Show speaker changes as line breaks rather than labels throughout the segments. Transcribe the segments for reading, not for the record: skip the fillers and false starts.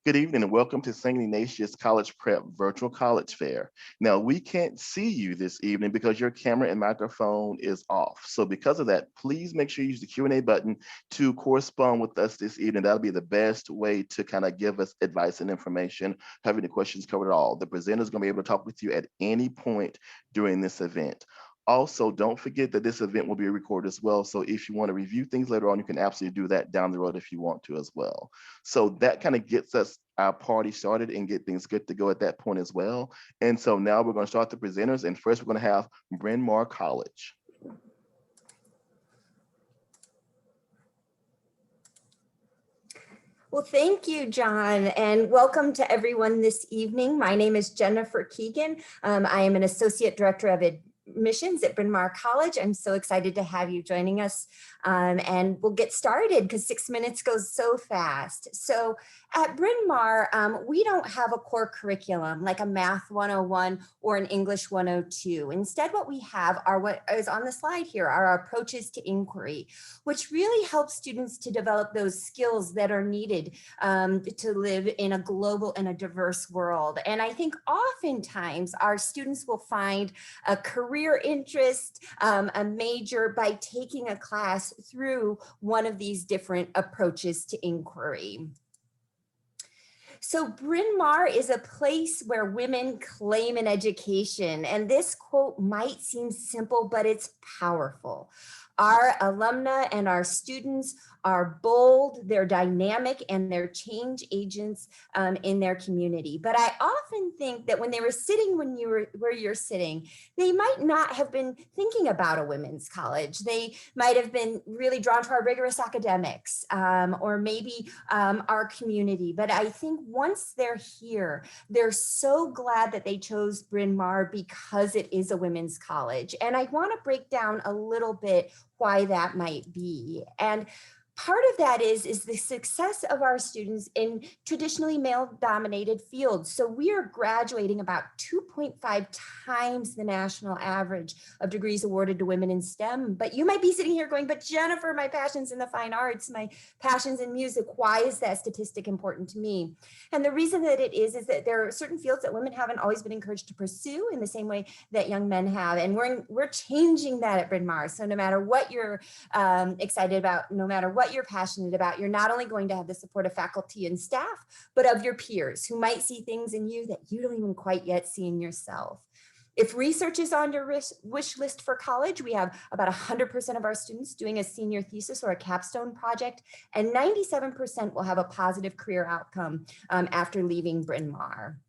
Good evening and welcome to St. Ignatius College Prep Virtual College Fair. Now, we can't see you this evening because your camera and microphone is off. So because of that, please make sure you use the Q&A button to correspond with us this evening. That'll be the best way to kind of give us advice and information, having the questions covered all. The presenter is going to be able to talk with you at any point during this event. Also, don't forget that this event will be recorded as well. So if you want to review things later on, you can absolutely do that down the road if you want to as well. So that kind of gets us our party started and get things good to go at that point as well. And so now we're going to start the presenters. And first we're going to have Mawr College.
Well, thank you, John, and welcome to everyone this evening. My name is Jennifer Keegan. I am an Associate Director of Admissions at Bryn Mawr College. I'm so excited to have you joining us, and we'll get started because 6 minutes goes so fast. So at Bryn Mawr, we don't have a core curriculum like a Math 101 or an English 102. Instead, what we have are what is on the slide here, are our approaches to inquiry, which really helps students to develop those skills that are needed to live in a global and a diverse world. And I think oftentimes our students will find a career interest, a major by taking a class through one of these different approaches to inquiry. So Bryn Mawr is a place where women claim an education. And this quote might seem simple, but it's powerful. Our alumna and our students are bold, they're dynamic, and they're change agents in their community. But I often think that when they were sitting where you're sitting, they might not have been thinking about a women's college. They might have been really drawn to our rigorous academics or maybe our community. But I think once they're here, they're so glad that they chose Bryn Mawr because it is a women's college. And I want to break down a little bit why that might be. And part of that is the success of our students in traditionally male-dominated fields. So we are graduating about 2.5 times the national average of degrees awarded to women in STEM. But you might be sitting here going, but Jennifer, my passion's in the fine arts, my passion's in music. Why is that statistic important to me? And the reason that it is that there are certain fields that women haven't always been encouraged to pursue in the same way that young men have. And we're changing that at Bryn Mawr. So no matter what you're excited about, no matter what you're passionate about, you're not only going to have the support of faculty and staff, but of your peers who might see things in you that you don't even quite yet see in yourself. If research is on your wish list for college, we have about 100% of our students doing a senior thesis or a capstone project, and 97% will have a positive career outcome after leaving Bryn Mawr.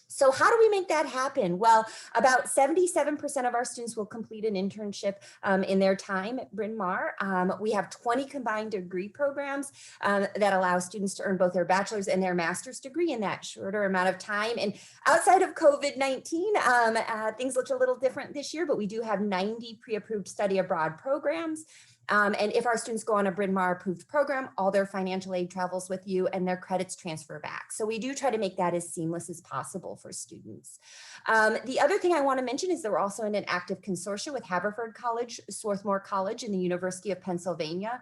So how do we make that happen? Well, about 77% of our students will complete an internship in their time at Bryn Mawr. We have 20 combined degree programs that allow students to earn both their bachelor's and their master's degree in that shorter amount of time. And outside of COVID-19, things looked a little different this year, but we do have 90 pre-approved study abroad programs. And if our students go on a Bryn Mawr approved program, all their financial aid travels with you and their credits transfer back. So we do try to make that as seamless as possible for students. The other thing I want to mention is that we're also in an active consortium with Haverford College, Swarthmore College, and the University of Pennsylvania,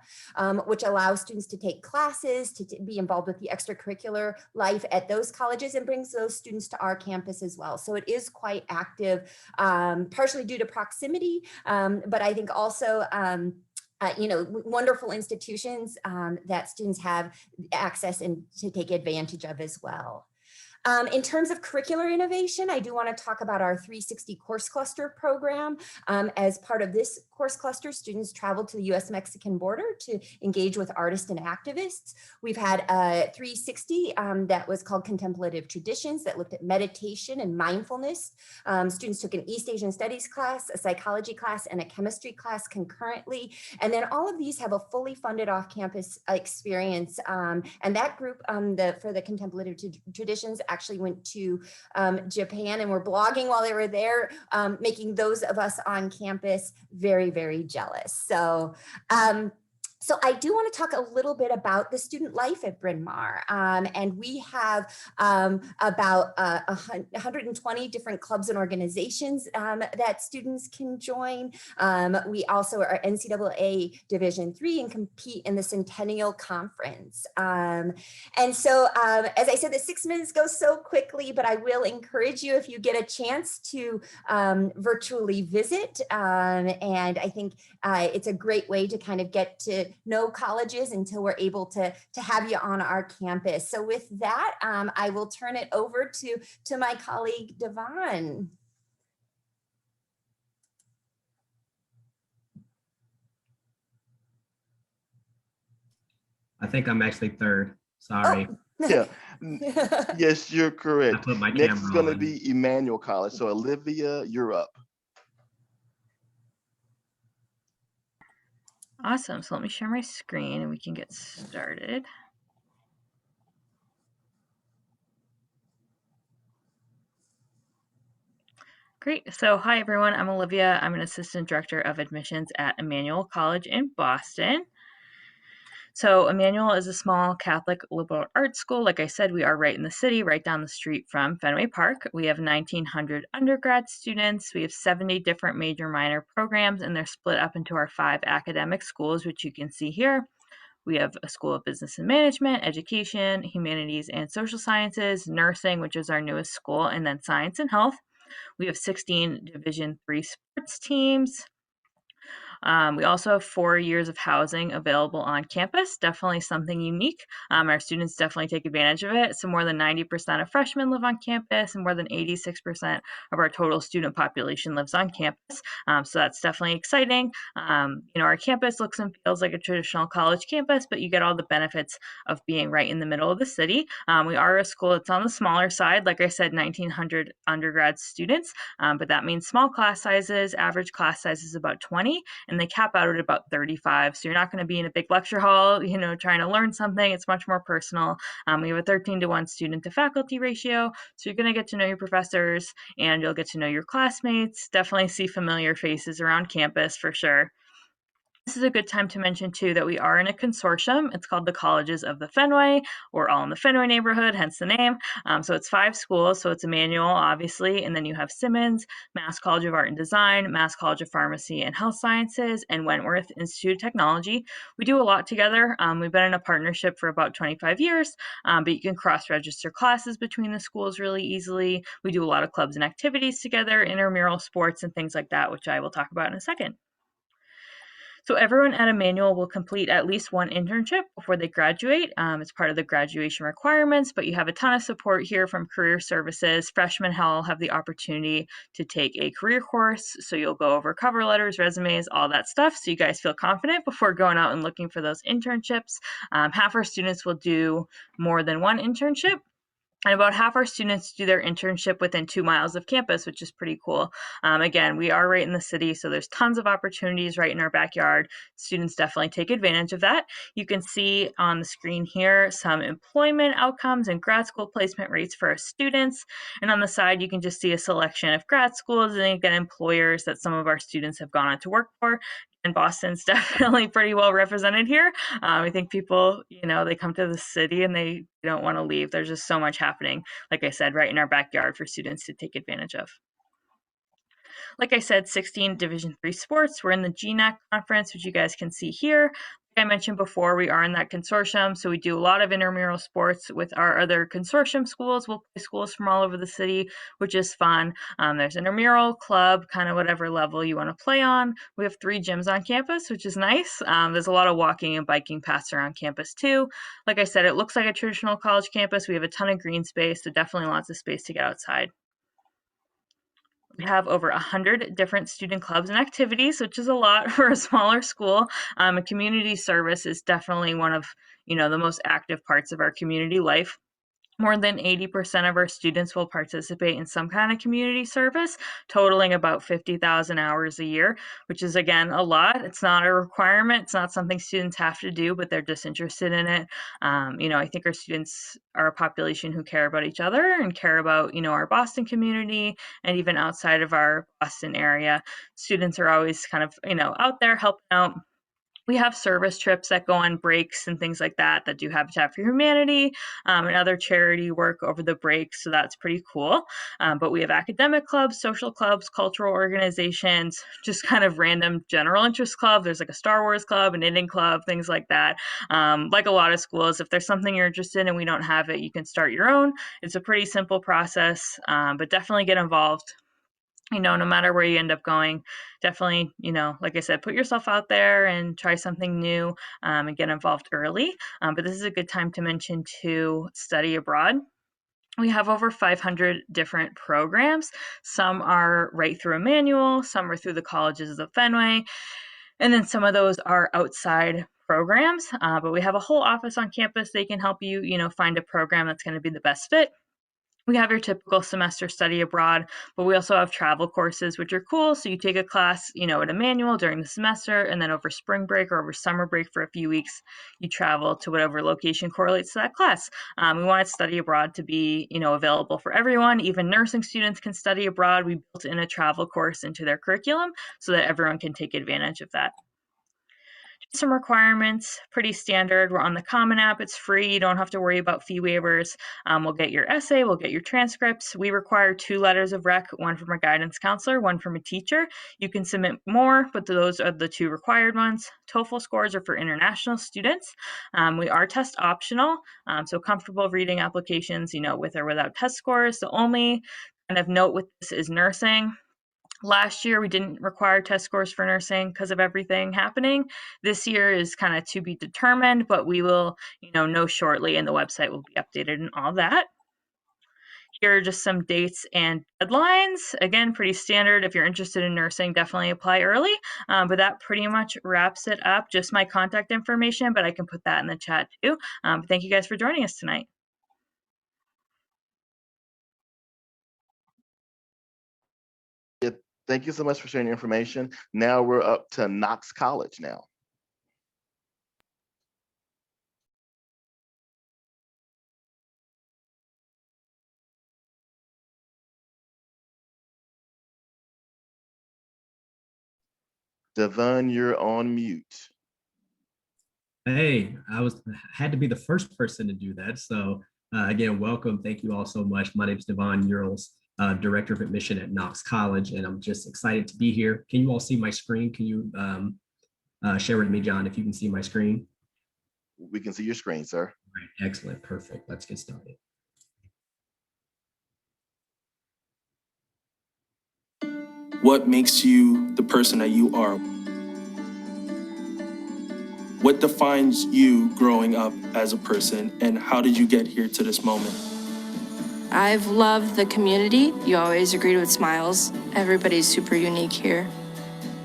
which allows students to take classes, to be involved with the extracurricular life at those colleges and brings those students to our campus as well. So it is quite active, partially due to proximity, but I think also wonderful institutions that students have access and to take advantage of as well. In terms of curricular innovation, I do want to talk about our 360 course cluster program. As part of this course cluster, students travel to the US-Mexican border to engage with artists and activists. We've had a 360 that was called Contemplative Traditions that looked at meditation and mindfulness. Students took an East Asian Studies class, a psychology class, and a chemistry class concurrently. And then all of these have a fully funded off-campus experience. And that group for the Contemplative Traditions actually went to Japan and were blogging while they were there, making those of us on campus very, very jealous. So So I do want to talk a little bit about the student life at Bryn Mawr. And we have about 120 different clubs and organizations that students can join. We also are NCAA Division III and compete in the Centennial Conference. And so, as I said, the 6 minutes go so quickly, but I will encourage you, if you get a chance, to virtually visit. And I think it's a great way to kind of get to know colleges until we're able to have you on our campus. So with that, I will turn it over to my colleague, Devon.
I think I'm actually third. Sorry.
Oh.
Yeah. Yes, you're correct.
I put my
Next
camera
is going to
on.
be Emmanuel College. So Olivia, you're up.
Awesome. So let me share my screen and we can get started. Great. So hi, everyone. I'm Olivia. I'm an assistant director of admissions at Emmanuel College in Boston. So Emmanuel is a small Catholic liberal arts school. Like I said, we are right in the city, right down the street from Fenway Park. We have 1,900 undergrad students. We have 70 different major minor programs, and they're split up into our 5 academic schools, which you can see here. We have a School of Business and Management, Education, Humanities and Social Sciences, Nursing, which is our newest school, and then Science and Health. We have 16 Division III sports teams. We also have 4 years of housing available on campus, definitely something unique. Our students definitely take advantage of it. So more than 90% of freshmen live on campus, and more than 86% of our total student population lives on campus. So that's definitely exciting. Our campus looks and feels like a traditional college campus, but you get all the benefits of being right in the middle of the city. We are a school that's on the smaller side. Like I said, 1,900 undergrad students, but that means small class sizes. Average class size is about 20. And they cap out at about 35. So you're not going to be in a big lecture hall, trying to learn something. It's much more personal. We have a 13-to-1 student to faculty ratio. So you're going to get to know your professors and you'll get to know your classmates. Definitely see familiar faces around campus for sure. This is a good time to mention, too, that we are in a consortium. It's called the Colleges of the Fenway. We're all in the Fenway neighborhood, hence the name. So it's 5 schools. So it's Emmanuel, obviously, and then you have Simmons, Mass College of Art and Design, Mass College of Pharmacy and Health Sciences, and Wentworth Institute of Technology. We do a lot together. We've been in a partnership for about 25 years, but you can cross-register classes between the schools really easily. We do a lot of clubs and activities together, intramural sports, and things like that, which I will talk about in a second. So everyone at Emmanuel will complete at least 1 internship before they graduate. It's part of the graduation requirements, but you have a ton of support here from career services. Freshmen have the opportunity to take a career course. So you'll go over cover letters, resumes, all that stuff. So you guys feel confident before going out and looking for those internships. Half our students will do more than 1 internship. And about half our students do their internship within 2 miles of campus, which is pretty cool. Again, we are right in the city, so there's tons of opportunities right in our backyard. Students definitely take advantage of that. You can see on the screen here some employment outcomes and grad school placement rates for our students. And on the side, you can just see a selection of grad schools and again, employers that some of our students have gone on to work for. And Boston's definitely pretty well represented here. I think people, they come to the city and they don't want to leave. There's just so much happening, like I said, right in our backyard for students to take advantage of. Like I said, 16 Division III sports. We're in the GNAC conference, which you guys can see here. Like I mentioned before, we are in that consortium, so we do a lot of intramural sports with our other consortium schools. We'll play schools from all over the city, which is fun. There's intramural, club, kind of whatever level you want to play on. We have 3 gyms on campus, which is nice. There's a lot of walking and biking paths around campus too. Like I said, it looks like a traditional college campus. We have a ton of green space, so definitely lots of space to get outside. We have over 100 different student clubs and activities, which is a lot for a smaller school. Community service is definitely one of the most active parts of our community life. More than 80% of our students will participate in some kind of community service, totaling about 50,000 hours a year, which is, again, a lot. It's not a requirement. It's not something students have to do, but they're just interested in it. I think our students are a population who care about each other and care about, our Boston community and even outside of our Boston area. Students are always kind of, out there helping out. We have service trips that go on breaks and things like that do Habitat for Humanity and other charity work over the break. So that's pretty cool. But we have academic clubs, social clubs, cultural organizations, just kind of random general interest clubs. There's like a Star Wars club, a knitting club, things like that. Like a lot of schools, if there's something you're interested in and we don't have it, you can start your own. It's a pretty simple process, but definitely get involved. No matter where you end up going, definitely, like I said, put yourself out there and try something new and get involved early. But this is a good time to mention to study abroad. We have over 500 different programs. Some are right through Emmanuel, some are through the colleges of Fenway, and then some of those are outside programs. But we have a whole office on campus. They can help you, find a program that's going to be the best fit. We have your typical semester study abroad, but we also have travel courses, which are cool. So you take a class, at Emmanuel during the semester, and then over spring break or over summer break for a few weeks, you travel to whatever location correlates to that class. We wanted study abroad to be, available for everyone. Even nursing students can study abroad. We built in a travel course into their curriculum so that everyone can take advantage of that. Some requirements, pretty standard. We're on the Common App. It's free. You don't have to worry about fee waivers. We'll get your essay. We'll get your transcripts. We require 2 letters of rec, one from a guidance counselor, one from a teacher. You can submit more, but those are the 2 required ones. TOEFL scores are for international students. We are test optional, so comfortable reading applications, with or without test scores. The only kind of note with this is nursing. Last year, we didn't require test scores for nursing because of everything happening. This year is kind of to be determined, but we will, know shortly, and the website will be updated and all that. Here are just some dates and deadlines. Again, pretty standard. If you're interested in nursing, definitely apply early. But that pretty much wraps it up. Just my contact information, but I can put that in the chat too. Thank you guys for joining us tonight.
Thank you so much for sharing your information. Now we're up to Knox College now. Devon, you're on mute.
Hey, had to be the first person to do that. So again, welcome. Thank you all so much. My name is Devon Urals, Director of Admission at Knox College, and I'm just excited to be here. Can you all see my screen? Can you share with me, John, if you can see my screen?
We can see your screen, sir.
Right, excellent, perfect. Let's get started.
What makes you the person that you are? What defines you growing up as a person, and how did you get here to this moment?
I've loved the community. You always greet with smiles. Everybody's super unique here.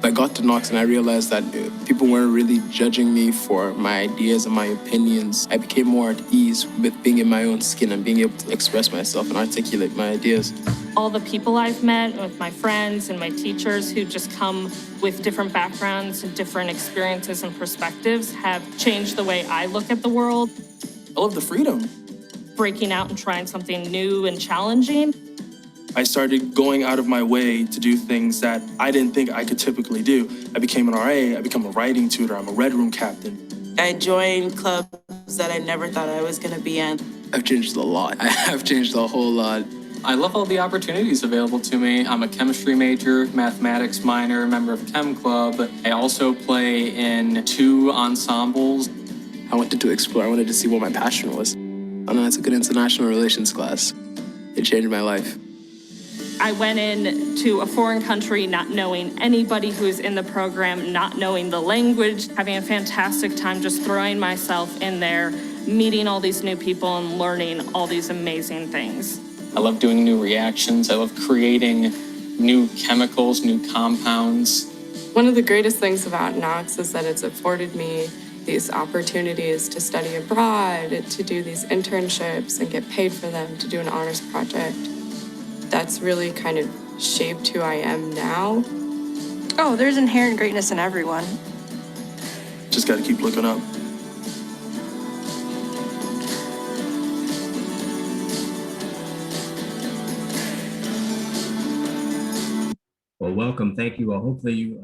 I got to Knox and I realized that people weren't really judging me for my ideas and my opinions. I became more at ease with being in my own skin and being able to express myself and articulate my ideas.
All the people I've met with my friends and my teachers who just come with different backgrounds and different experiences and perspectives have changed the way I look at the world.
I love the freedom.
Breaking out and trying something new and challenging.
I started going out of my way to do things that I didn't think I could typically do. I became an RA, I became a writing tutor, I'm a Red Room captain.
I joined clubs that I never thought I was gonna be in.
I've changed a lot. I've changed a whole lot.
I love all the opportunities available to me. I'm a chemistry major, mathematics minor, member of Chem Club. I also play in 2 ensembles.
I wanted to explore, I wanted to see what my passion was. And then I took an international relations class. It changed my life.
I went into a foreign country not knowing anybody who's in the program, not knowing the language, having a fantastic time just throwing myself in there, meeting all these new people and learning all these amazing things.
I love doing new reactions. I love creating new chemicals, new compounds.
One of the greatest things about Knox is that it's afforded me these opportunities to study abroad, to do these internships and get paid for them, to do an honors project. That's really kind of shaped who I am now.
Oh, there's inherent greatness in everyone.
Just gotta keep looking up.
Well, welcome. Thank you all. Hopefully you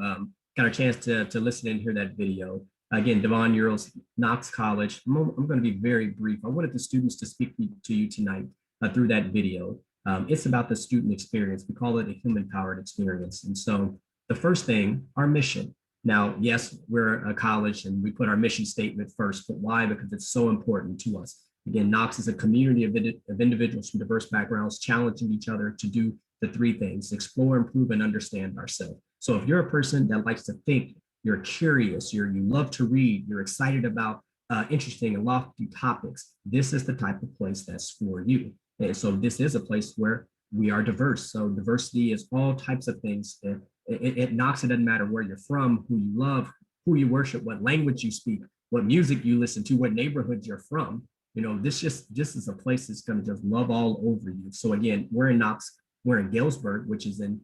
got a chance to listen and hear that video. Again, Devon Urals, Knox College. I'm going to be very brief. I wanted the students to speak to you tonight through that video. It's about the student experience. We call it a human-powered experience. And so the first thing, our mission. Now, yes, we're a college and we put our mission statement first, but why? Because it's so important to us. Again, Knox is a community of individuals from diverse backgrounds challenging each other to do the three things: explore, improve, and understand ourselves. So if you're a person that likes to think, you're curious, you love to read, you're excited about interesting and lofty topics, this is the type of place that's for you. And so this is a place where we are diverse. So diversity is all types of things. At Knox, it doesn't matter where you're from, who you love, who you worship, what language you speak, what music you listen to, what neighborhood you're from. You know, this is a place that's going to just love all over you. So again, we're in Knox, we're in Galesburg, which is in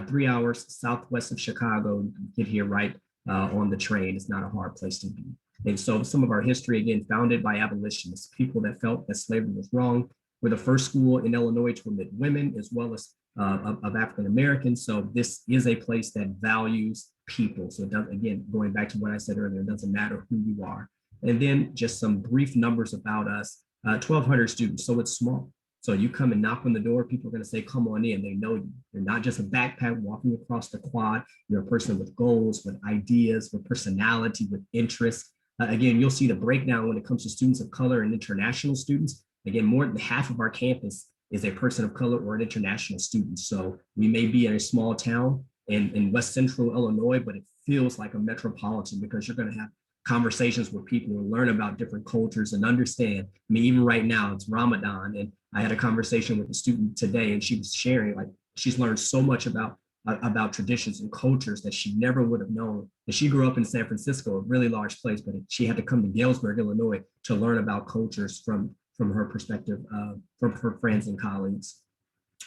3 hours southwest of Chicago. You can get here right on the train. It's not a hard place to be. And so some of our history, again, founded by abolitionists, people that felt that slavery was wrong. We're the first school in Illinois to admit women as well as of African Americans. So this is a place that values people. So it does, again, going back to what I said earlier, it doesn't matter who you are. And then just some brief numbers about us, 1,200 students, so it's small. So you come and knock on the door, people are going to say, come on in. They know you. You're not just a backpack walking across the quad. You're a person with goals, with ideas, with personality, with interests. Again, you'll see the breakdown when it comes to students of color and international students. Again, more than half of our campus is a person of color or an international student. So we may be in a small town in West Central Illinois, but it feels like a metropolitan because you're going to have conversations with people and learn about different cultures and understand. I mean, even right now, it's Ramadan, and I had a conversation with a student today, and she was sharing, like, she's learned so much about traditions and cultures that she never would have known. And she grew up in San Francisco, a really large place, but she had to come to Galesburg, Illinois, to learn about cultures from her perspective, from her friends and colleagues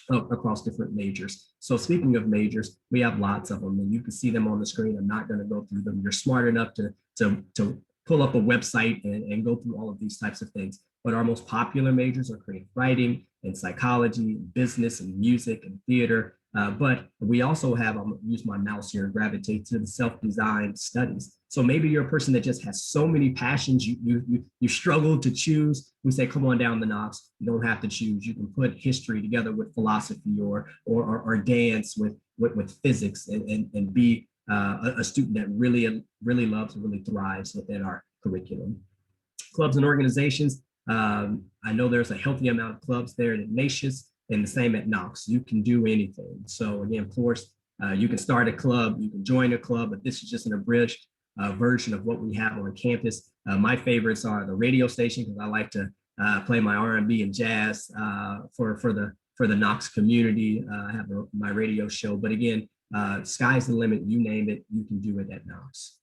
across different majors. So speaking of majors, we have lots of them, and you can see them on the screen. I'm not going to go through them. You're smart enough to pull up a website and go through all of these types of things. But our most popular majors are creative writing and psychology, business and music and theater. But we also have, I'm going to use my mouse here and gravitate to the self-designed studies. So maybe you're a person that just has so many passions, you struggle to choose. We say, come on down the Knox. You don't have to choose. You can put history together with philosophy or dance with physics and be a student that really loves and really thrives within our curriculum. Clubs and organizations. I know there's a healthy amount of clubs there at Ignatius and the same at Knox. You can do anything. So again, of course, you can start a club, you can join a club, but this is just an abridged version of what we have on campus. My favorites are the radio station, because I like to play my R&B and jazz for the Knox community. I have my radio show, but again, sky's the limit. You name it, you can do it at Knox.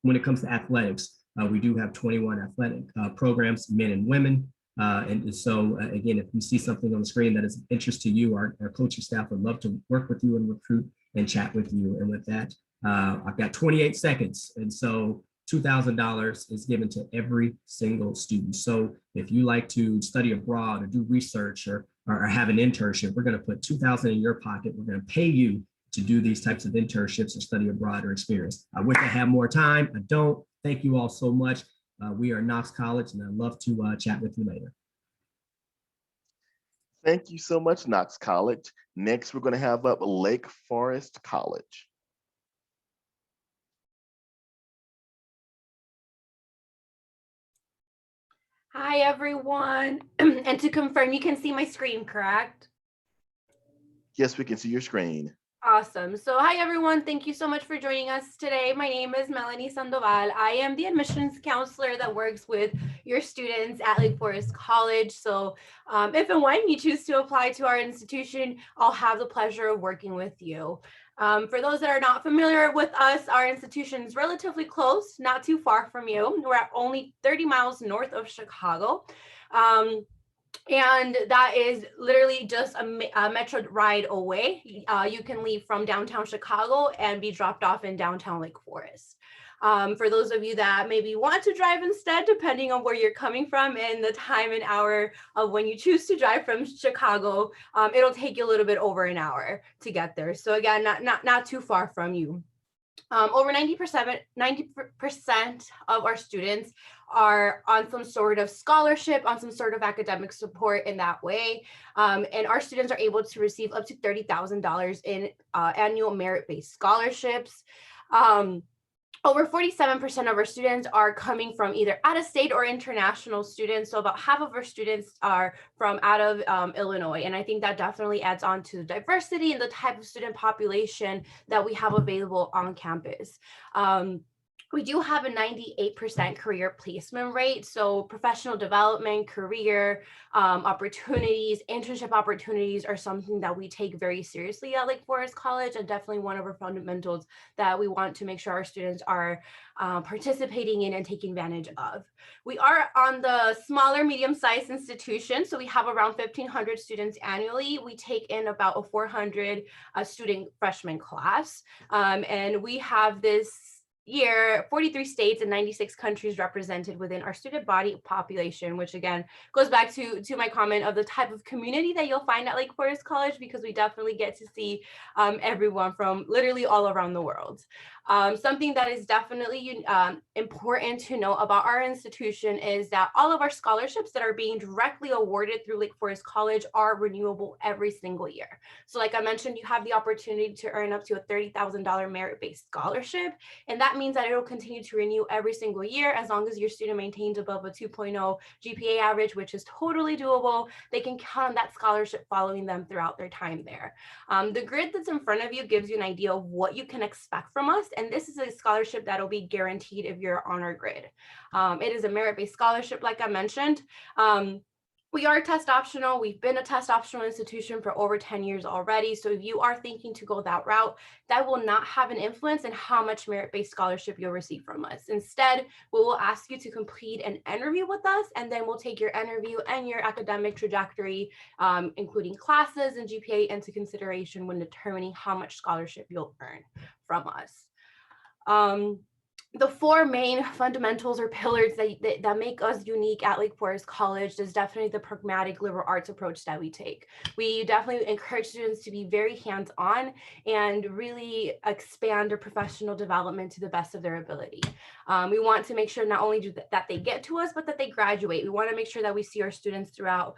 When it comes to athletics, we do have 21 athletic programs, men and women. And so again, if you see something on the screen that is of interest to you, our coaching staff would love to work with you and recruit and chat with you. And with that, I've got 28 seconds. And so $2,000 is given to every single student. So if you like to study abroad or do research or have an internship, we're going to put $2,000 in your pocket. We're going to pay you to do these types of internships or study abroad or experience. I wish I had more time. I don't. Thank you all so much. We are Knox College, and I'd love to chat with you later.
Thank you so much, Knox College. Next, we're going to have up Lake Forest College.
Hi, everyone. And to confirm, you can see my screen, correct?
Yes, we can see your screen.
Awesome. So hi, everyone. Thank you so much for joining us today. My name is Melanie Sandoval. I am the admissions counselor that works with your students at Lake Forest College. So if and when you choose to apply to our institution, I'll have the pleasure of working with you. For those that are not familiar with us, our institution is relatively close, not too far from you. We're at only 30 miles north of Chicago. And that is literally just a metro ride away. You can leave from downtown Chicago and be dropped off in downtown Lake Forest. For those of you that maybe want to drive instead, depending on where you're coming from and the time and hour of when you choose to drive from Chicago, it'll take you a little bit over an hour to get there. So again, not too far from you. Over 90% of our students are on some sort of scholarship, on some sort of academic support in that way. And our students are able to receive up to $30,000 in annual merit-based scholarships. Over 47% of our students are coming from either out of state or international students. So about half of our students are from out of Illinois. And I think that definitely adds on to the diversity and the type of student population that we have available on campus. We do have a 98% career placement rate. So professional development, career opportunities, internship opportunities are something that we take very seriously at Lake Forest College, and definitely one of our fundamentals that we want to make sure our students are participating in and taking advantage of. We are on the smaller, medium-sized institution. So we have around 1,500 students annually. We take in about a 400 student freshman class. And we have this year 43 states and 96 countries represented within our student body population, which again goes back to my comment of the type of community that you'll find at Lake Forest College, because we definitely get to see everyone from literally all around the world. Something that is definitely important to know about our institution is that all of our scholarships that are being directly awarded through Lake Forest College are renewable every single year. So like I mentioned, you have the opportunity to earn up to a $30,000 merit-based scholarship, and that means that it will continue to renew every single year as long as your student maintains above a 2.0 GPA average, which is totally doable. They can count on that scholarship following them throughout their time there. The grid that's in front of you gives you an idea of what you can expect from us, and this is a scholarship that will be guaranteed if you're on our grid. It is a merit-based scholarship, like I mentioned. We are test optional. We've been a test optional institution for over 10 years already. So if you are thinking to go that route, that will not have an influence in how much merit-based scholarship you'll receive from us. Instead, we will ask you to complete an interview with us, and then we'll take your interview and your academic trajectory, including classes and GPA, into consideration when determining how much scholarship you'll earn from us. The four main fundamentals or pillars that make us unique at Lake Forest College is definitely the pragmatic liberal arts approach that we take. We definitely encourage students to be very hands-on and really expand their professional development to the best of their ability. We want to make sure not only that they get to us, but that they graduate. We want to make sure that we see our students throughout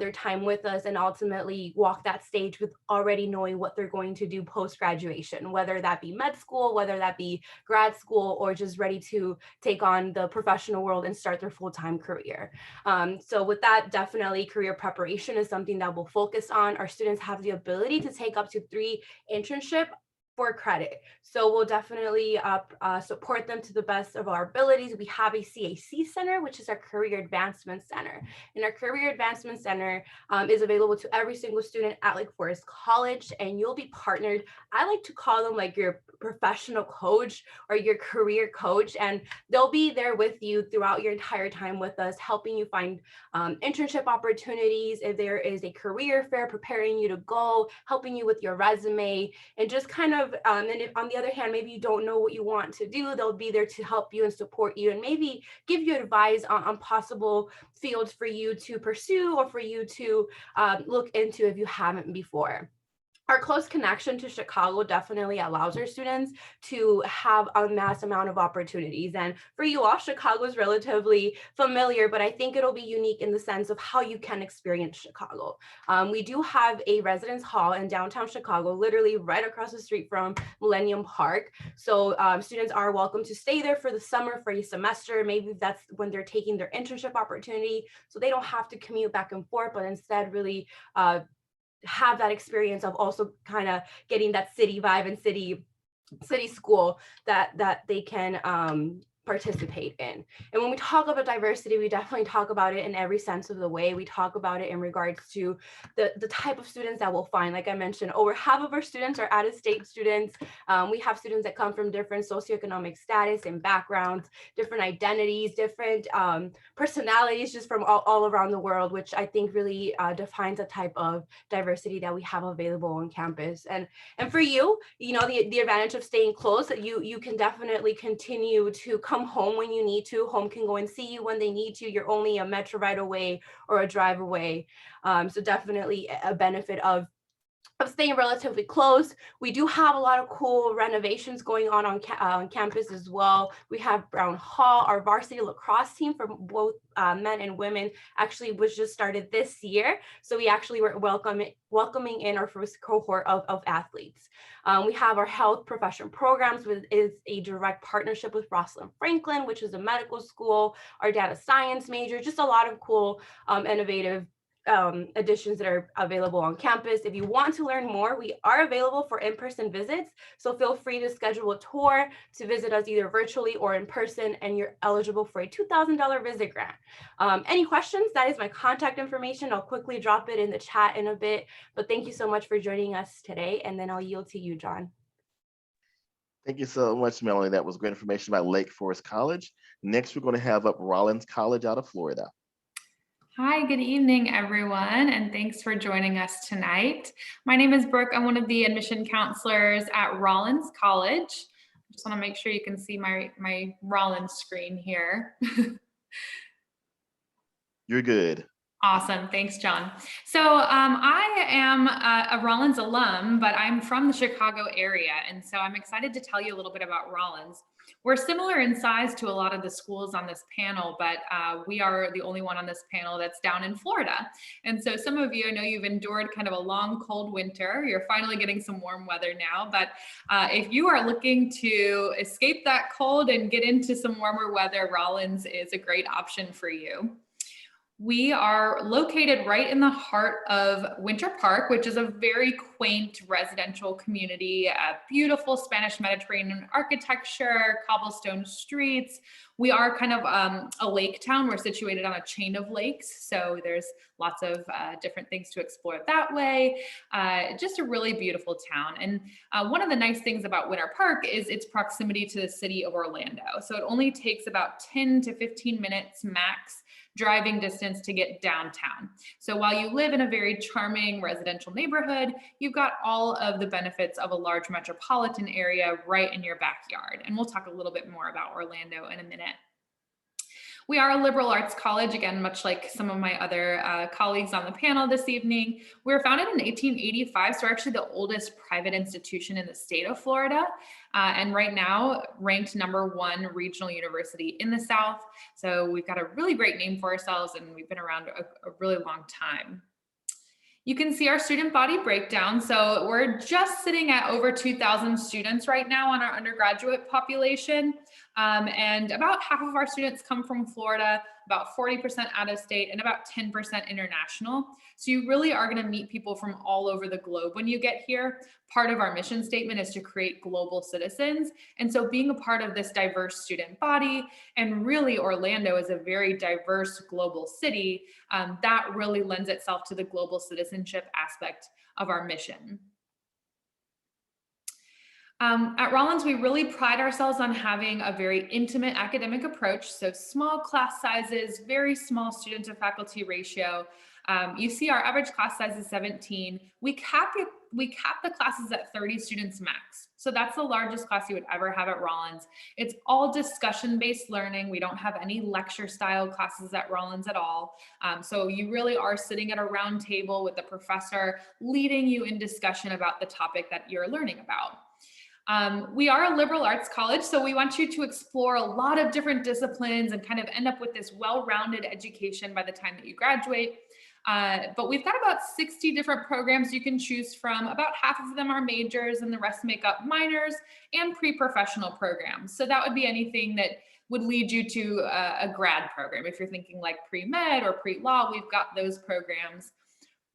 their time with us and ultimately walk that stage with already knowing what they're going to do post-graduation, whether that be med school, whether that be grad school, or just ready to take on the professional world and start their full-time career. So with that, definitely career preparation is something that we'll focus on. Our students have the ability to take up to 3 internships for credit. So we'll definitely support them to the best of our abilities. We have a CAC Center, which is our Career Advancement Center. And our Career Advancement Center is available to every single student at Lake Forest College, and you'll be partnered. I like to call them like your professional coach or your career coach, and they'll be there with you throughout your entire time with us, helping you find internship opportunities. If there is a career fair, preparing you to go, helping you with your resume, and just kind of, and if on the other hand, maybe you don't know what you want to do, they'll be there to help you and support you and maybe give you advice on possible fields for you to pursue or for you to look into if you haven't before. Our close connection to Chicago definitely allows our students to have a mass amount of opportunities. And for you all, Chicago is relatively familiar, but I think it'll be unique in the sense of how you can experience Chicago. We do have a residence hall in downtown Chicago, literally right across the street from Millennium Park. So students are welcome to stay there for the summer, for a semester. Maybe that's when they're taking their internship opportunity. So they don't have to commute back and forth, but instead really have that experience of also kind of getting that city vibe and city school that they can participate in. And when we talk about diversity, we definitely talk about it in every sense of the way. We talk about it in regards to the type of students that we'll find. Like I mentioned, over half of our students are out-of-state students. We have students that come from different socioeconomic status and backgrounds, different identities, different personalities, just from all around the world, which I think really defines the type of diversity that we have available on campus. And for you, you know, the advantage of staying close, that you can definitely continue to come home when you need to. Home can go and see you when they need to. You're only a metro ride away or a drive away. So definitely a benefit of of staying relatively close. We do have a lot of cool renovations going on campus as well. We have Brown Hall, our varsity lacrosse team for both men and women actually was just started this year. So we actually were welcoming in our first cohort of athletes. We have our health profession programs, which is a direct partnership with Rosalind Franklin, which is a medical school, our data science major, just a lot of cool innovative additions that are available on campus. If you want to learn more, we are available for in-person visits. So feel free to schedule a tour to visit us either virtually or in person, and you're eligible for a $2,000 visit grant. Any questions? That is my contact information. I'll quickly drop it in the chat in a bit, but thank you so much for joining us today. And then I'll yield to you, John.
Thank you so much, Melanie. That was great information about Lake Forest College. Next, we're going to have up Rollins College out of Florida.
Hi, good evening, everyone, and thanks for joining us tonight. My name is Brooke. I'm one of the admission counselors at Rollins College. I just want to make sure you can see my Rollins screen here.
You're good.
Awesome. Thanks, John. So I am a Rollins alum, but I'm from the Chicago area. And so I'm excited to tell you a little bit about Rollins. We're similar in size to a lot of the schools on this panel, but we are the only one on this panel that's down in Florida. And so some of you, I know you've endured kind of a long, cold winter. You're finally getting some warm weather now, but if you are looking to escape that cold and get into some warmer weather, Rollins is a great option for you. We are located right in the heart of Winter Park, which is a very quaint residential community, beautiful Spanish Mediterranean architecture, cobblestone streets. We are kind of a lake town. We're situated on a chain of lakes, so there's lots of different things to explore that way. Just a really beautiful town. And one of the nice things about Winter Park is its proximity to the city of Orlando. So it only takes about 10 to 15 minutes max driving distance to get downtown. So while you live in a very charming residential neighborhood, you've got all of the benefits of a large metropolitan area right in your backyard. And we'll talk a little bit more about Orlando in a minute. We are a liberal arts college, again, much like some of my other colleagues on the panel this evening. We were founded in 1885, so we're actually the oldest private institution in the state of Florida, and right now ranked #1 regional university in the South. So we've got a really great name for ourselves, and we've been around a really long time. You can see our student body breakdown. So we're just sitting at over 2,000 students right now on our undergraduate population. And about half of our students come from Florida, about 40% out of state, and about 10% international. So you really are going to meet people from all over the globe when you get here. Part of our mission statement is to create global citizens. And so being a part of this diverse student body, and really Orlando is a very diverse global city, that really lends itself to the global citizenship aspect of our mission. At Rollins, we really pride ourselves on having a very intimate academic approach. So small class sizes, very small student to faculty ratio. You see our average class size is 17. We cap the classes at 30 students max. So that's the largest class you would ever have at Rollins. It's all discussion-based learning. We don't have any lecture style classes at Rollins at all. So you really are sitting at a round table with the professor leading you in discussion about the topic that you're learning about. We are a liberal arts college, so we want you to explore a lot of different disciplines and kind of end up with this well-rounded education by the time that you graduate. But we've got about 60 different programs you can choose from. About half of them are majors and the rest make up minors and pre-professional programs. So that would be anything that would lead you to a grad program. If you're thinking like pre-med or pre-law, we've got those programs.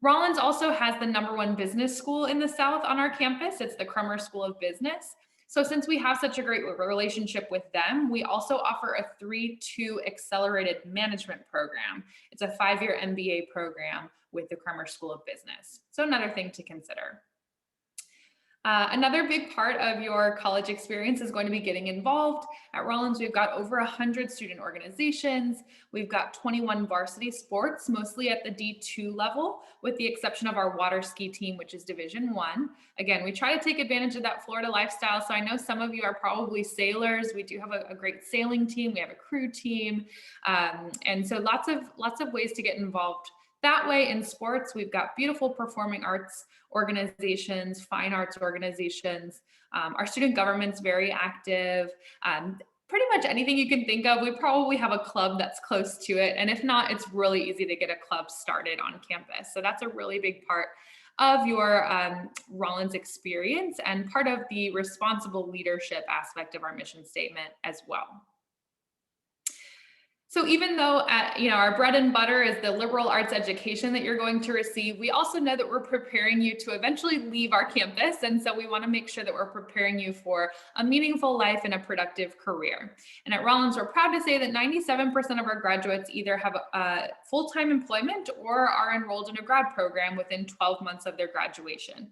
Rollins also has the #1 business school in the South on our campus. It's the Crummer School of Business. So since we have such a great relationship with them, we also offer a 3-2 accelerated management program. It's a 5-year MBA program with the Crummer School of Business. So another thing to consider. Another big part of your college experience is going to be getting involved. At Rollins, we've got over 100 student organizations. We've got 21 varsity sports, mostly at the D2 level, with the exception of our water ski team, which is Division I. Again, we try to take advantage of that Florida lifestyle. So I know some of you are probably sailors. We do have a great sailing team. We have a crew team. And so lots of ways to get involved That way in sports, we've got beautiful performing arts organizations, fine arts organizations. Our student government's very active. Pretty much anything you can think of, we probably have a club that's close to it. And if not, it's really easy to get a club started on campus. So that's a really big part of your Rollins experience and part of the responsible leadership aspect of our mission statement as well. So even though our bread and butter is the liberal arts education that you're going to receive, we also know that we're preparing you to eventually leave our campus. And so we want to make sure that we're preparing you for a meaningful life and a productive career. And at Rollins, we're proud to say that 97% of our graduates either have full-time employment or are enrolled in a grad program within 12 months of their graduation.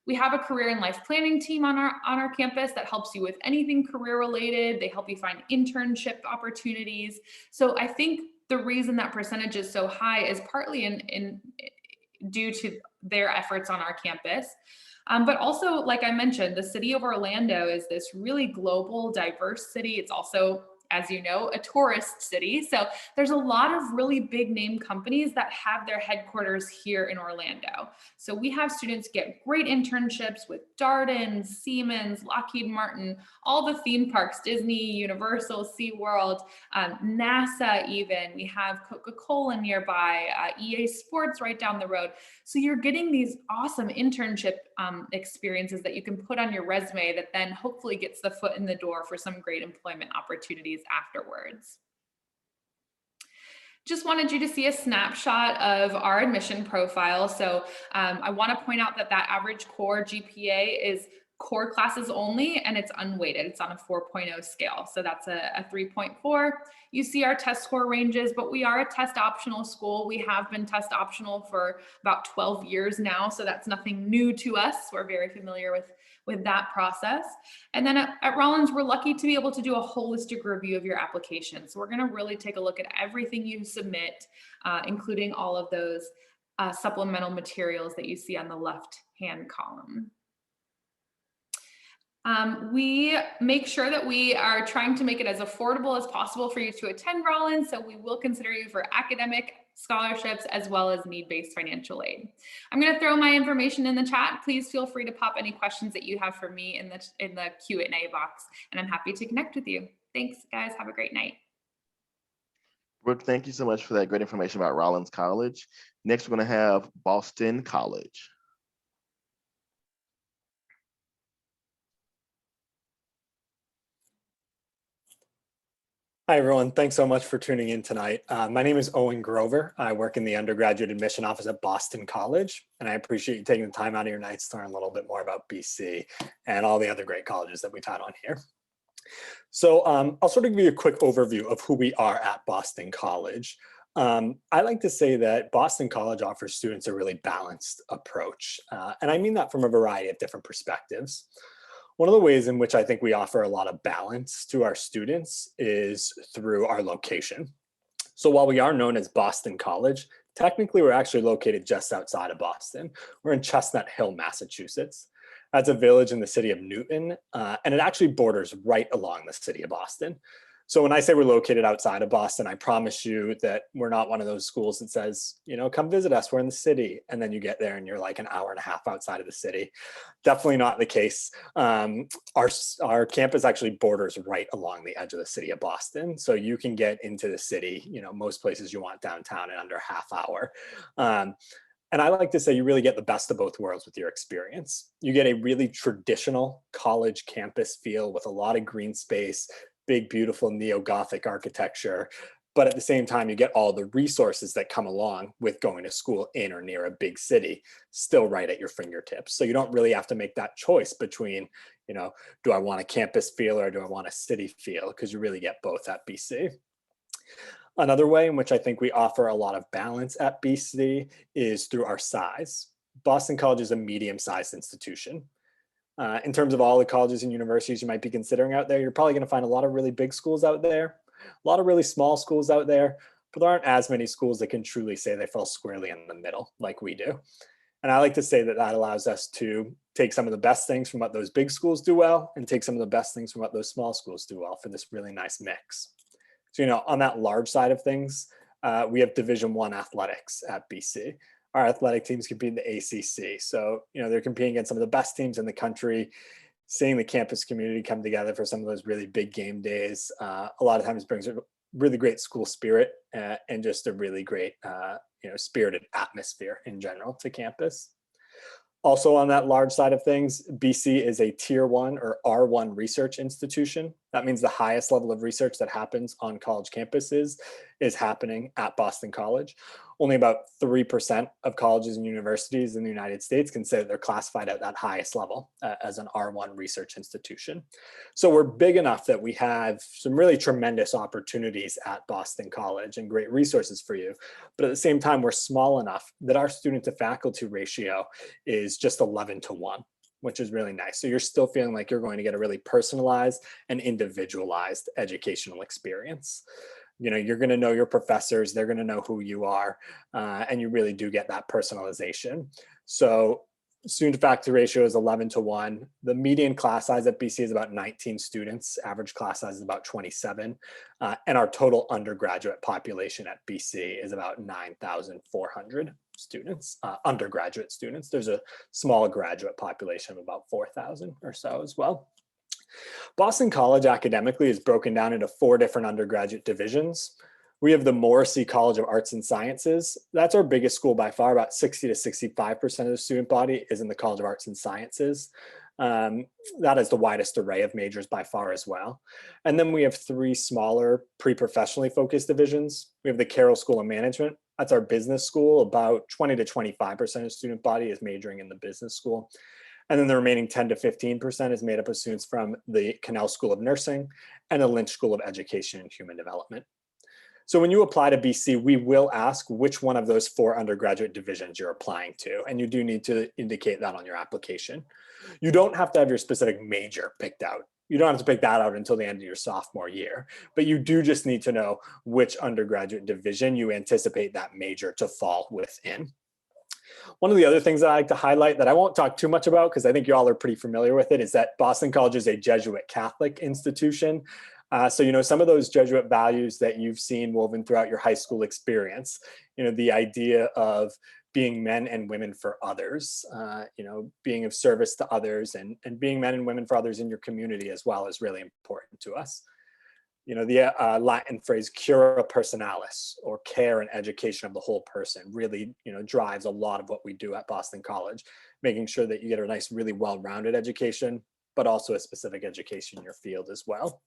We have a career and life planning team on our campus that helps you with anything career related. They help you find internship opportunities. So I think the reason that percentage is so high is partly due to their efforts on our campus. But also, like I mentioned, the city of Orlando is this really global, diverse city. It's also, as you know, a tourist city. So there's a lot of really big name companies that have their headquarters here in Orlando. So we have students get great internships with Darden, Siemens, Lockheed Martin, all the theme parks, Disney, Universal, SeaWorld, NASA even. We have Coca-Cola nearby, EA Sports right down the road. So you're getting these awesome internship experiences that you can put on your resume that then hopefully gets the foot in the door for some great employment opportunities afterwards. Just wanted you to see a snapshot of our admission profile. So I want to point out that average core GPA is core classes only, and it's unweighted. It's on a 4.0 scale. So that's a 3.4. You see our test score ranges, but we are a test optional school. We have been test optional for about 12 years now. So that's nothing new to us. We're very familiar with that process. And then at Rollins, we're lucky to be able to do a holistic review of your application. So we're going to really take a look at everything you submit, including all of those supplemental materials that you see on the left-hand column. We make sure that we are trying to make it as affordable as possible for you to attend Rollins. So we will consider you for academic scholarships as well as need-based financial aid. I'm going to throw my information in the chat. Please feel free to pop any questions that you have for me in the Q&A box, and I'm happy to connect with you. Thanks, guys. Have a great night.
Brooke, thank you so much for that great information about Rollins College. Next, we're going to have Boston College.
Hi, everyone. Thanks so much for tuning in tonight. My name is Owen Grover. I work in the undergraduate admission office at Boston College, and I appreciate you taking the time out of your nights to learn a little bit more about BC and all the other great colleges that we've had on here. So I'll sort of give you a quick overview of who we are at Boston College. I like to say that Boston College offers students a really balanced approach, and I mean that from a variety of different perspectives. One of the ways in which I think we offer a lot of balance to our students is through our location. So while we are known as Boston College, technically we're actually located just outside of Boston. We're in Chestnut Hill, Massachusetts. That's a village in the city of Newton, and it actually borders right along the city of Boston. So when I say we're located outside of Boston, I promise you that we're not one of those schools that says, you know, come visit us, we're in the city. And then you get there and you're like an hour and a half outside of the city. Definitely not the case. Our campus actually borders right along the edge of the city of Boston. So you can get into the city, you know, most places you want downtown in under a half hour. And I like to say you really get the best of both worlds with your experience. You get a really traditional college campus feel with a lot of green space, big, beautiful neo-Gothic architecture. But at the same time, you get all the resources that come along with going to school in or near a big city, still right at your fingertips. So you don't really have to make that choice between, you know, do I want a campus feel or do I want a city feel? Because you really get both at BC. Another way in which I think we offer a lot of balance at BC is through our size. Boston College is a medium-sized institution. In terms of all the colleges and universities you might be considering out there, you're probably going to find a lot of really big schools out there, a lot of really small schools out there, but there aren't as many schools that can truly say they fall squarely in the middle like we do. And I like to say that that allows us to take some of the best things from what those big schools do well and take some of the best things from what those small schools do well for this really nice mix. So, you know, on that large side of things, we have Division I athletics at BC. Our athletic teams compete in the ACC. So, they're competing against some of the best teams in the country. Seeing the campus community come together for some of those really big game days, a lot of times brings a really great school spirit and just a really great, spirited atmosphere in general to campus. Also on that large side of things, BC is a Tier 1 or R1 research institution. That means the highest level of research that happens on college campuses is happening at Boston College. Only about 3% of colleges and universities in the United States consider they're classified at that highest level as an R1 research institution. So we're big enough that we have some really tremendous opportunities at Boston College and great resources for you. But at the same time, we're small enough that our student to faculty ratio is just 11-to-1, which is really nice. So you're still feeling like you're going to get a really personalized and individualized educational experience. You're going to know your professors, they're going to know who you are, and you really do get that personalization. So student to faculty ratio is 11-to-1. The median class size at BC is about 19 students. Average class size is about 27. And our total undergraduate population at BC is about 9,400 students, undergraduate students. There's a small graduate population of about 4,000 or so as well. Boston College academically is broken down into 4 different undergraduate divisions. We have the Mawr College of Arts and Sciences. That's our biggest school by far. About 60 to 65% of the student body is in the College of Arts and Sciences. That is the widest array of majors by far as well. And then we have 3 smaller pre-professionally focused divisions. We have the Carroll School of Management. That's our business school. About 20 to 25% of the student body is majoring in the business school. And then the remaining 10 to 15% is made up of students from the Cannell School of Nursing and the Lynch School of Education and Human Development. So when you apply to BC, we will ask which one of those 4 undergraduate divisions you're applying to, and you do need to indicate that on your application. You don't have to have your specific major picked out. You don't have to pick that out until the end of your sophomore year, but you do just need to know which undergraduate division you anticipate that major to fall within. One of the other things that I like to highlight that I won't talk too much about because I think you all are pretty familiar with it is that Boston College is a Jesuit Catholic institution. So, some of those Jesuit values that you've seen woven throughout your high school experience, the idea of being men and women for others, being of service to others and being men and women for others in your community as well is really important to us. The Latin phrase cura personalis, or care and education of the whole person, really, drives a lot of what we do at Boston College, making sure that you get a nice, really well-rounded education, but also a specific education in your field as well.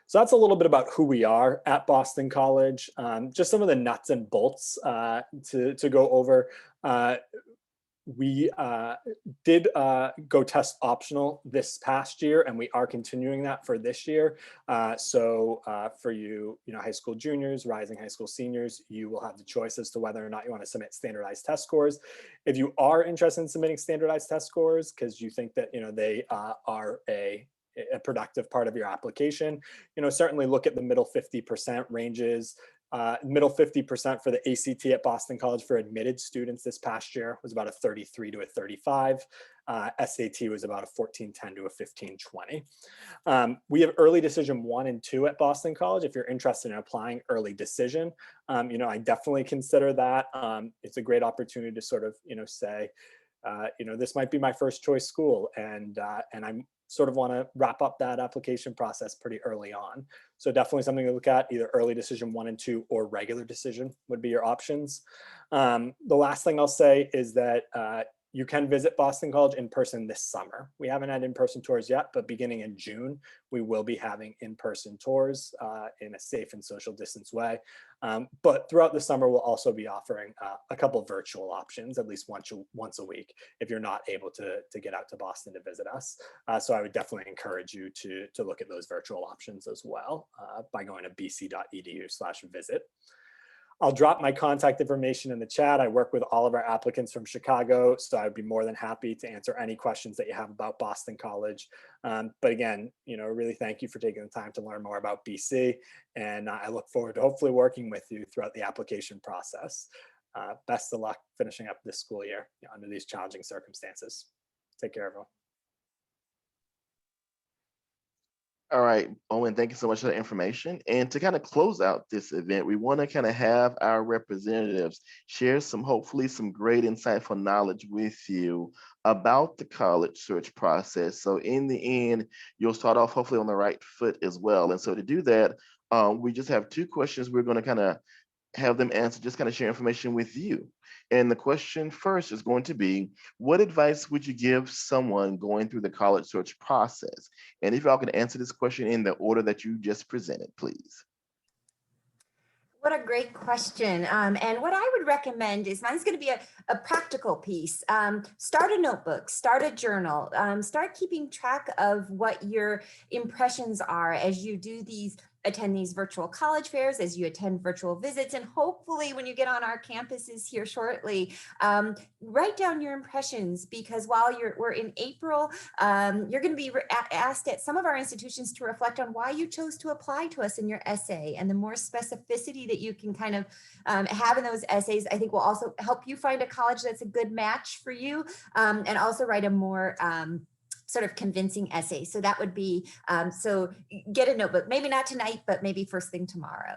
So that's a little bit about who we are at Boston College. Just some of the nuts and bolts to go over. We did go test optional this past year, and we are continuing that for this year. So for you, high school juniors, rising high school seniors, you will have the choice as to whether or not you want to submit standardized test scores. If you are interested in submitting standardized test scores because you think that they are a productive part of your application, certainly look at the middle 50% ranges. Middle 50% for the ACT at Boston College for admitted students this past year was about a 33 to a 35. SAT was about a 1410 to a 1520. We have early decision 1 and 2 at Boston College. If you're interested in applying early decision, I definitely consider that. It's a great opportunity to sort of, say, this might be my first choice school, and I'm sort of want to wrap up that application process pretty early on. So definitely something to look at. Either early decision 1 and 2 or regular decision would be your options. The last thing I'll say is that you can visit Boston College in person this summer. We haven't had in-person tours yet, but beginning in June, we will be having in-person tours in a safe and social distance way. But throughout the summer, we'll also be offering a couple of virtual options, at least once a week, if you're not able to get out to Boston to visit us. So I would definitely encourage you to look at those virtual options as well by going to bc.edu/visit. I'll drop my contact information in the chat. I work with all of our applicants from Chicago, so I'd be more than happy to answer any questions that you have about Boston College. But again, really thank you for taking the time to learn more about BC, and I look forward to hopefully working with you throughout the application process. Best of luck finishing up this school year under these challenging circumstances. Take care, everyone.
All right, Owen, thank you so much for the information. And to kind of close out this event, we want to kind of have our representatives share hopefully some great insightful knowledge with you about the college search process. So in the end, you'll start off hopefully on the right foot as well. And so to do that, we just have 2 questions we're going to kind of have them answer, just kind of share information with you. And the question first is going to be, what advice would you give someone going through the college search process? And if y'all can answer this question in the order that you just presented, please.
What a great question. And what I would recommend is, mine's going to be a practical piece. Start a notebook, start a journal, start keeping track of what your impressions are as you attend these virtual college fairs, as you attend virtual visits, and hopefully when you get on our campuses here shortly, write down your impressions, because while we're in April, you're going to be asked at some of our institutions to reflect on why you chose to apply to us in your essay. And the more specificity that you can kind of have in those essays, I think will also help you find a college that's a good match for you, and also write a more sort of convincing essay. So that would be, so get a notebook, maybe not tonight, but maybe first thing tomorrow.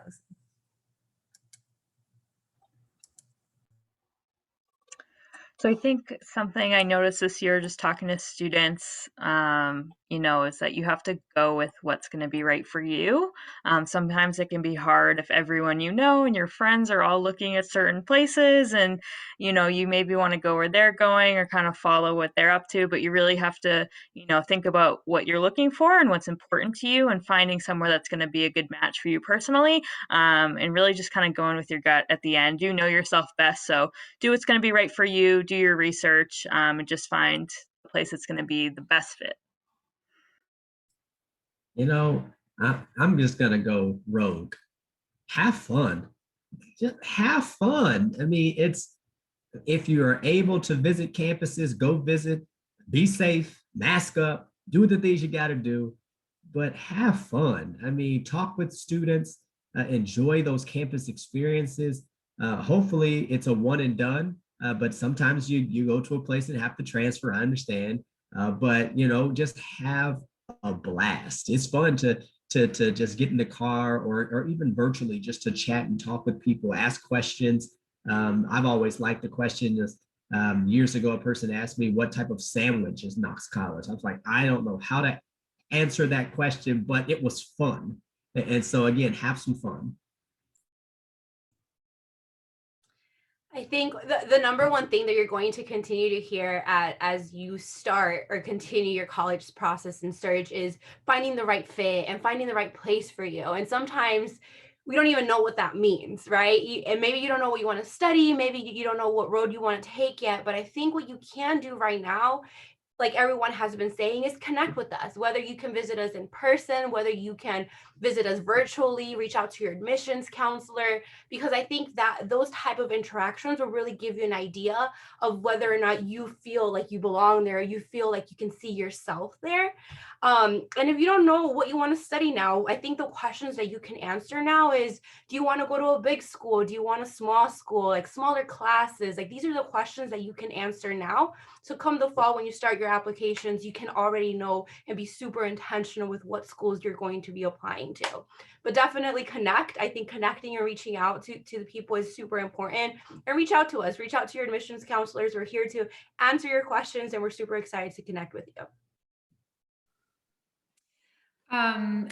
So I think something I noticed this year, just talking to students, is that you have to go with what's going to be right for you. Sometimes it can be hard if everyone and your friends are all looking at certain places, and you maybe want to go where they're going or kind of follow what they're up to, but you really have to think about what you're looking for and what's important to you, and finding somewhere that's going to be a good match for you personally, and really just kind of going with your gut at the end. You know yourself best, so do what's going to be right for you, do your research, and just find the place that's going to be the best fit.
I'm just going to go rogue. Have fun. Just have fun. I mean, if you are able to visit campuses, go visit, be safe, mask up, do the things you got to do, but have fun. I mean, talk with students, enjoy those campus experiences. Hopefully it's a one and done, but sometimes you go to a place and have to transfer, I understand, but just have a blast. It's fun to just get in the car or even virtually just to chat and talk with people, ask questions. I've always liked the question. Years ago, a person asked me, what type of sandwich is Knox College? I was like, I don't know how to answer that question, but it was fun. And so again, have some fun.
I think the number one thing that you're going to continue to hear as you start or continue your college process and search is finding the right fit and finding the right place for you. And sometimes we don't even know what that means, right? And maybe you don't know what you want to study, maybe you don't know what road you want to take yet, but I think what you can do right now, like everyone has been saying, is connect with us, whether you can visit us in person, whether you can visit us virtually, reach out to your admissions counselor, because I think that those type of interactions will really give you an idea of whether or not you feel like you belong there, or you feel like you can see yourself there. And if you don't know what you want to study now, I think the questions that you can answer now is, do you want to go to a big school? Do you want a small school, like smaller classes? Like these are the questions that you can answer now. So come the fall, when you start your applications, you can already know and be super intentional with what schools you're going to be applying to. But definitely connect. I think connecting and reaching out to the people is super important. And reach out to us, reach out to your admissions counselors. We're here to answer your questions, and we're super excited to connect with you.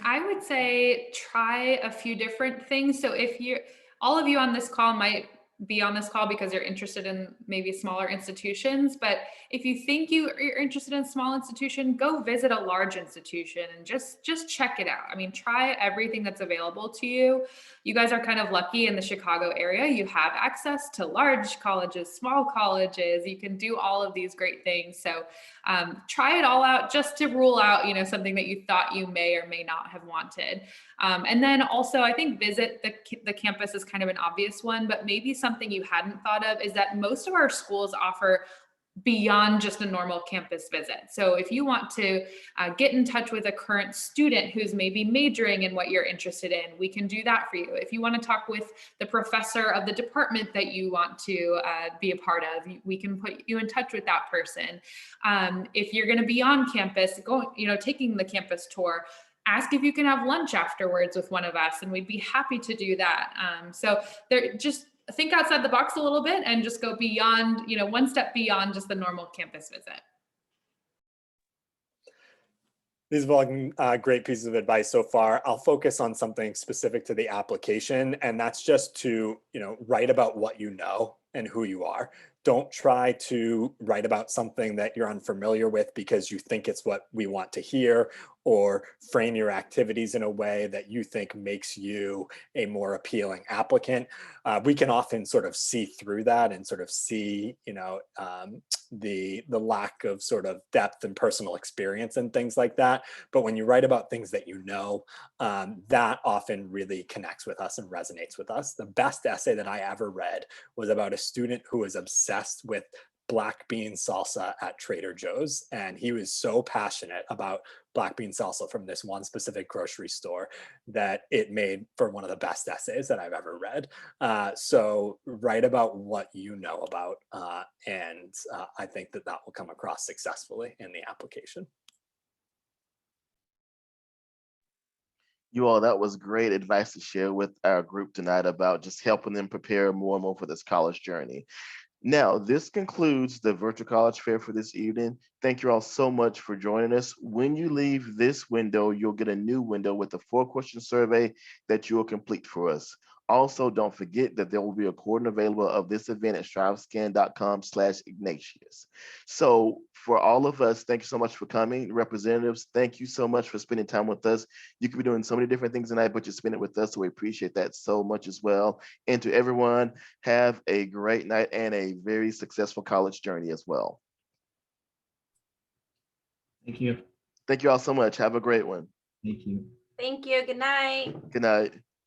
I would say try a few different things. So if all of you on this call might be on this call because you're interested in maybe smaller institutions, but if you think you're interested in a small institution, go visit a large institution and just check it out. I mean, try everything that's available to you. You guys are kind of lucky in the Chicago area. You have access to large colleges, small colleges. You can do all of these great things. So try it all out just to rule out, something that you thought you may or may not have wanted. And then also, I think visit the campus is kind of an obvious one, but maybe something you hadn't thought of is that most of our schools offer beyond just a normal campus visit. So if you want to get in touch with a current student who's maybe majoring in what you're interested in, we can do that for you. If you want to talk with the professor of the department that you want to be a part of, we can put you in touch with that person. If you're going to be on campus, taking the campus tour, ask if you can have lunch afterwards with one of us, and we'd be happy to do that. So there, just think outside the box a little bit and just go beyond, one step beyond just the normal campus visit.
These have all been great pieces of advice so far. I'll focus on something specific to the application, and that's just to, write about what you know and who you are. Don't try to write about something that you're unfamiliar with because you think it's what we want to hear, or frame your activities in a way that you think makes you a more appealing applicant. We can often sort of see through that and sort of see, the lack of sort of depth and personal experience and things like that. But when you write about things that that often really connects with us and resonates with us. The best essay that I ever read was about a student who was obsessed with black bean salsa at Trader Joe's. And he was so passionate about black bean salsa from this one specific grocery store that it made for one of the best essays that I've ever read. So write about what you know about, and I think that will come across successfully in the application.
You all, that was great advice to share with our group tonight about just helping them prepare more and more for this college journey. Now, this concludes the Virtual College Fair for this evening. Thank you all so much for joining us. When you leave this window, you'll get a new window with a 4-question survey that you will complete for us. Also, don't forget that there will be a recording available of this event at strivescan.com/Ignatius. So for all of us, thank you so much for coming. Representatives, thank you so much for spending time with us. You could be doing so many different things tonight, but you're spending it with us, so we appreciate that so much as well. And to everyone, have a great night and a very successful college journey as well.
Thank you.
Thank you all so much. Have a great one.
Thank you.
Thank you. Good night.
Good night.